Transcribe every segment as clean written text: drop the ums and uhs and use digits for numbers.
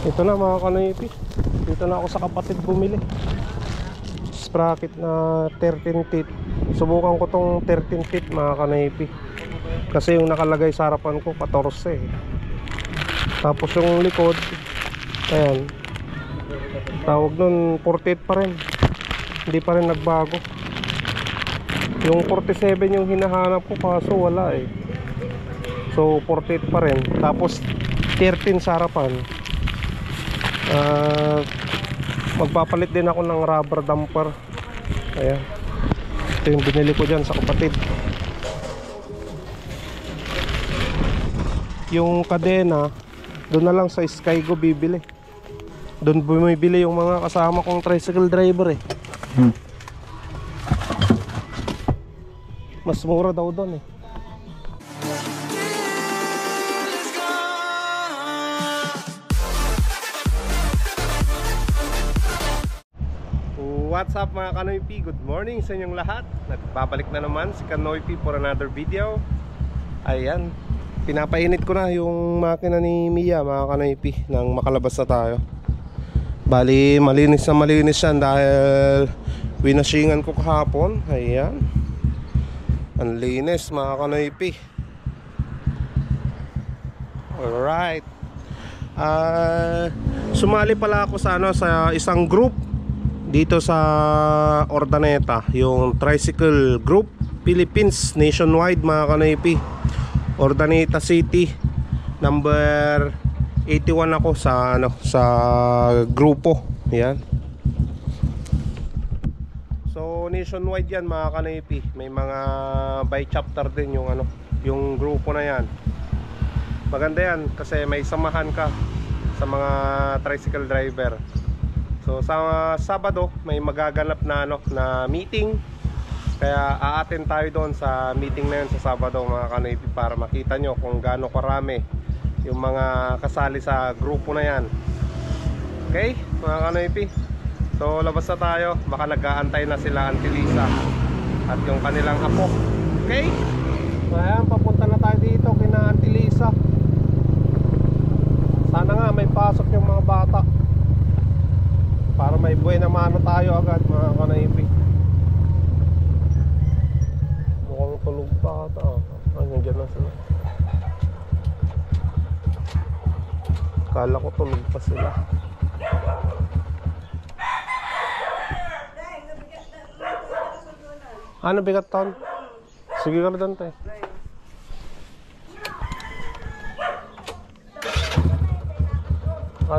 Ito na mga kanoypi, dito na ako sa kapatid bumili. Sprocket na 13 teeth. Subukan ko tong 13 teeth mga kanoypi, kasi yung nakalagay sa harapan ko 14 eh. Tapos yung likod, ayan, tawag nun 48 pa rin. Hindi pa rin nagbago. Yung 47 yung hinahanap ko, kaso wala eh. So 48 pa rin. Tapos 13 sa harapan. Magpapalit din ako ng rubber damper. Ayan, ito yung binili ko dyan sa kapatid. Yung kadena, doon na lang sa Skygo bibili. Doon bumibili yung mga kasama kong tricycle driver eh. Mas mura daw doon eh. What's up mga Kanoypi? Good morning sa inyong lahat. Nagbabalik na naman si Kanoypi for another video. Ayan, pinapainit ko na yung makina ni Mia mga Kanoypi nang makalabas na tayo. Bali malinis na malinis yan dahil winashingan ko kahapon. Ayan, ang linis mga Kanoypi. Alright, sumali pala ako sa, sa isang group dito sa Urdaneta, yung Tricycle Group Philippines nationwide mga Kanoypi. Urdaneta City, number 81 ako sa sa grupo. Yan. So nationwide yan mga Kanoypi. May mga by chapter din yung yung grupo na yan. Maganda yan kasi may samahan ka sa mga tricycle driver. So sa Sabado may magaganap na na meeting. Kaya aattend tayo doon sa meeting na yun sa Sabado mga Kanoypi, para makita nyo kung gaano karami yung mga kasali sa grupo na yan. Okay mga Kanoypi, so labas na tayo. Baka nag-aantay na sila Auntie Lisa at yung kanilang apo. Okay, ayan, papunta na tayo dito kina Auntie Lisa. Sana nga may pasok yung mga bata para may buhay na mano tayo agad mga Kanoypi. Mukhang tulog pa ata. Nandiyan na sila. Kala ko tulog pa sila. Ano bigat taon? Sige ka na doon tayo.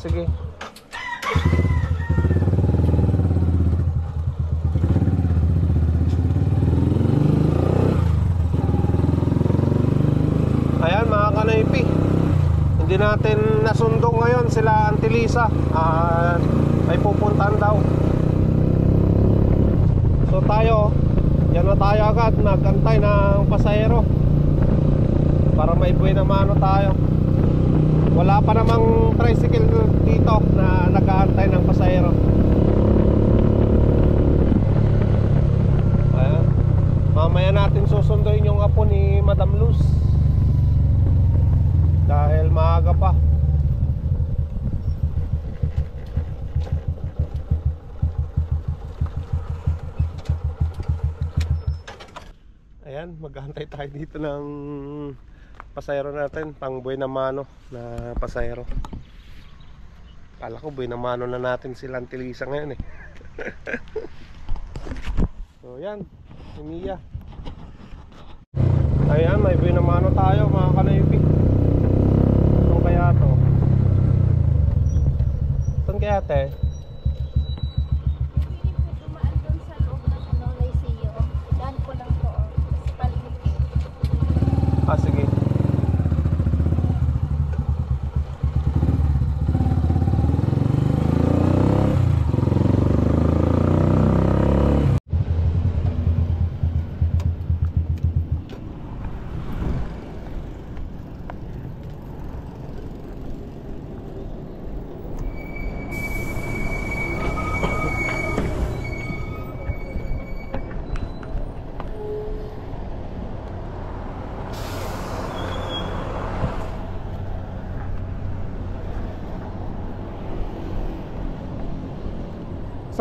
Sige. Ayan mga Kanoypi, hindi natin nasundo ngayon sila Auntie Lisa. May pupuntahan daw. So tayo, yan na tayo agad, nagantay ng pasahero para may buhay na mano tayo. Wala pa namang tricycle dito na nag-aantay ng pasahero. Ayan, mamaya natin susunduin yung apo ni Madam Luz dahil maaga pa. Ayan, mag-aantay tayo dito ng pasahero natin, pang buhay na mano na pasahero. Kala ko buhay na mano na natin si Auntie Lisa ngayon eh. So yan, si Mia. Ayan, may buhay na mano tayo mga Kanoypi. Saan kaya to? Saan kaya te? Sige.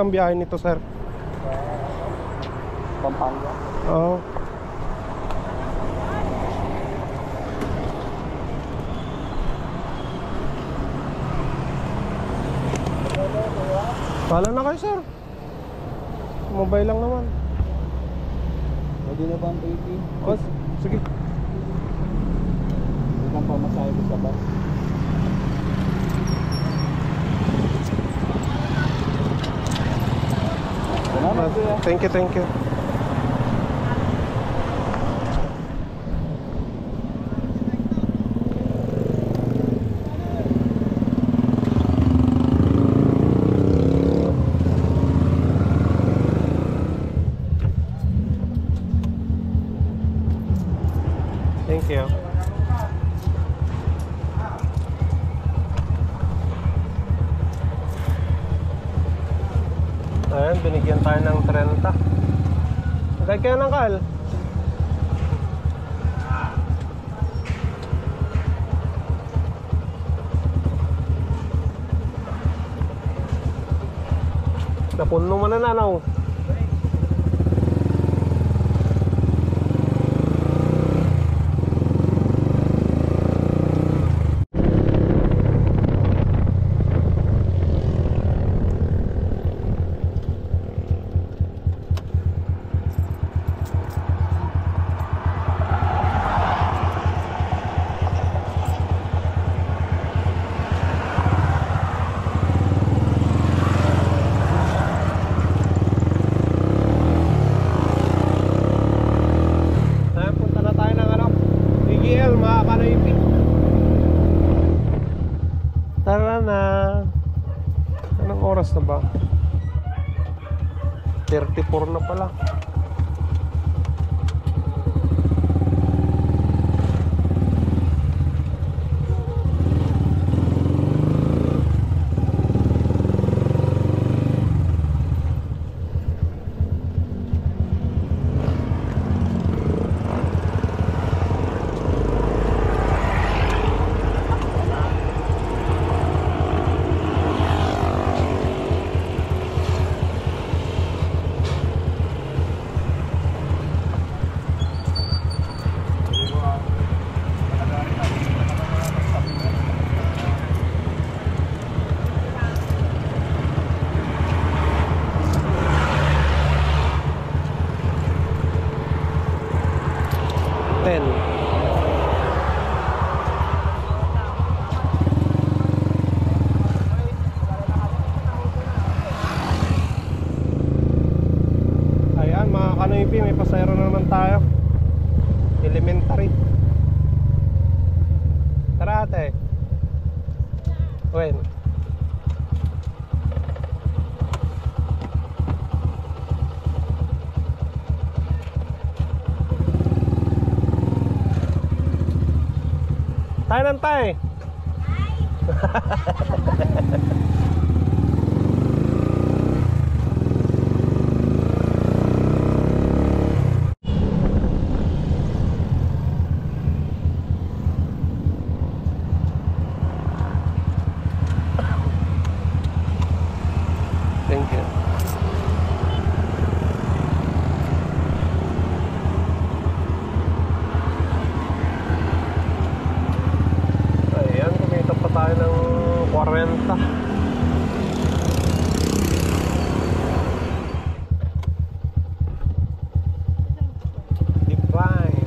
ang biyahe nito, sir? Pampanga. Oo. Pala na kayo, sir. Mobile lang naman. Pwede na ba ang 80? Oh, sige. Ibang pamasahe ko sa bus. Salamat, kuya. Thank you, thank you. Thank you. Ayan, binigyan tayo ng 30. Magkay kayo ng kal? Napuno mo na nanaw. Tara na. Anong oras na ba? 34 na pala. Ayan mga kanoypi, may pasayro na naman tayo. Elementary. Tara ate. When? Tayo ng tayo. Thank you. Ayan, kumita pa tayo ng 40. Decline.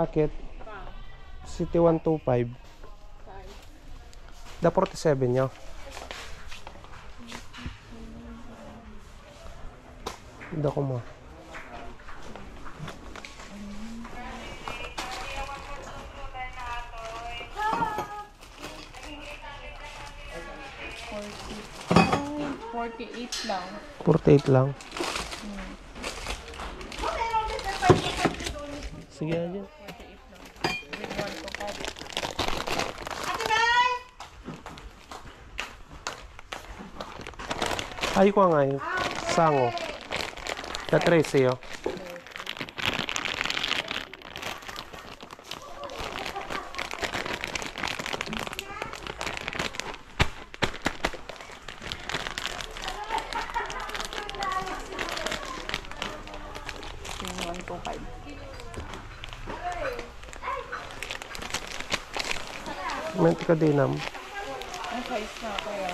sprocket. City 125. The 47 nyo. Hindi ko mo. $48 lang. 48 lang. Sige aja. Ay ko nga yun. Sango. Na 13 oh. Menti ka dinam. Ang size na kaya.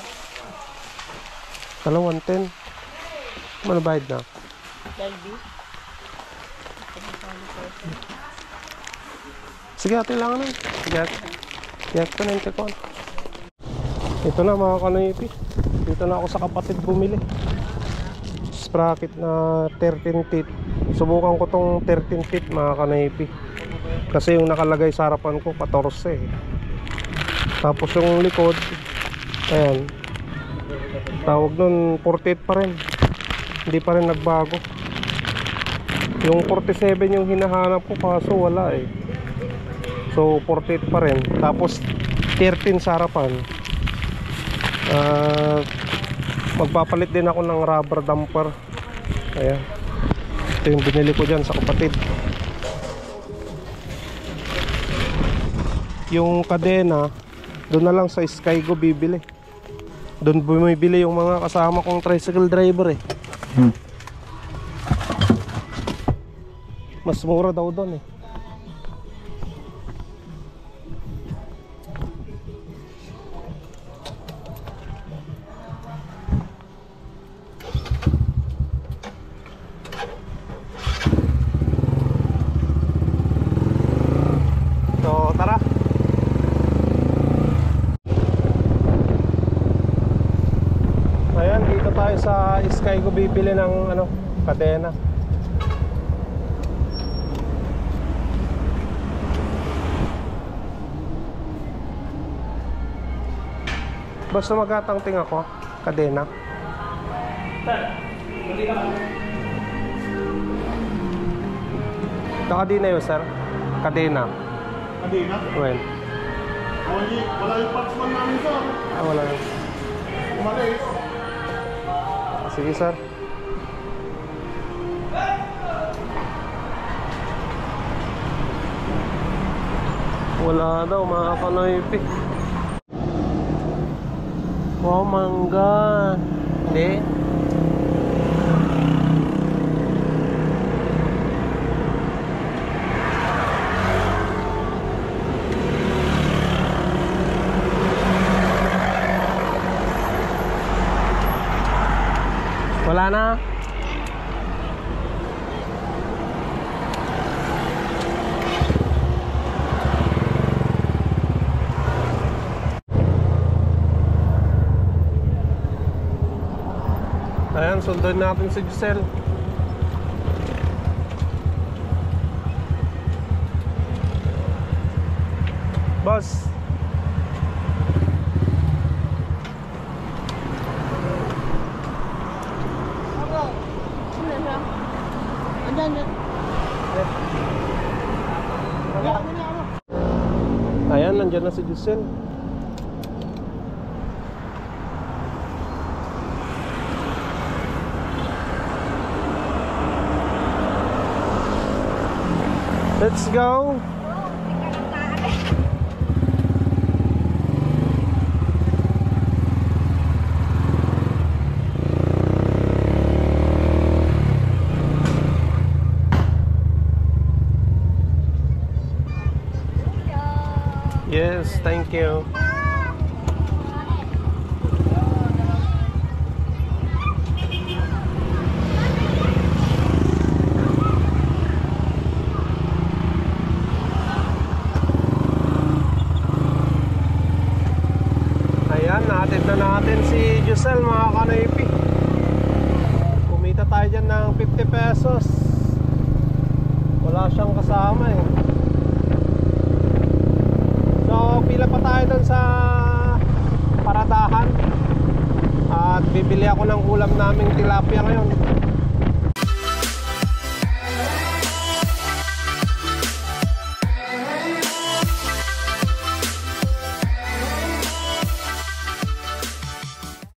Kala 110. Ano bayad na? Dalby. Sige ate lang na. Sige ate. Sige ate na yung ko. Ito na mga kanoypi. Dito na ako sa kapatid bumili. Sprocket na 13 feet. Subukan ko tong 13 feet mga kanoypi. Kasi yung nakalagay sa harapan ko 14 eh. Tapos yung likod, ayan, tawag nun 48 pa rin. Hindi pa rin nagbago. Yung 47 yung hinahanap ko kaso wala eh. So 48 pa rin. Tapos 13 sa harapan. Magpapalit din ako ng rubber damper. Ayan. Ito yung binili ko dyan sa kapatid. Yung kadena doon na lang sa Skygo bibili. Doon bumibili yung mga kasama kong tricycle driver eh. Mas mura daw doon eh. So tara. Ayan, dito tayo sa Skygo bibili ng ano, kadena. Basta magkatangting ako, kadena. Kadena yun, sir. Kadena. Kadena? Well. Wala yung parts man namin sa Wala yun. umalis. Sige, sir. Wala daw mga kanoypi. Wow, mangga. Hindi. Wala na. Ayan, sundan natin si Giselle. Boss. Ayan, nandyan na si Giselle. Let's go. Yes, thank you. natin si Giselle mga kanoypi. Kumita tayo dyan ng 50 pesos. Wala siyang kasama eh. So pila pa tayo dun sa paradahan. At bibili ako ng ulam naming tilapia ngayon.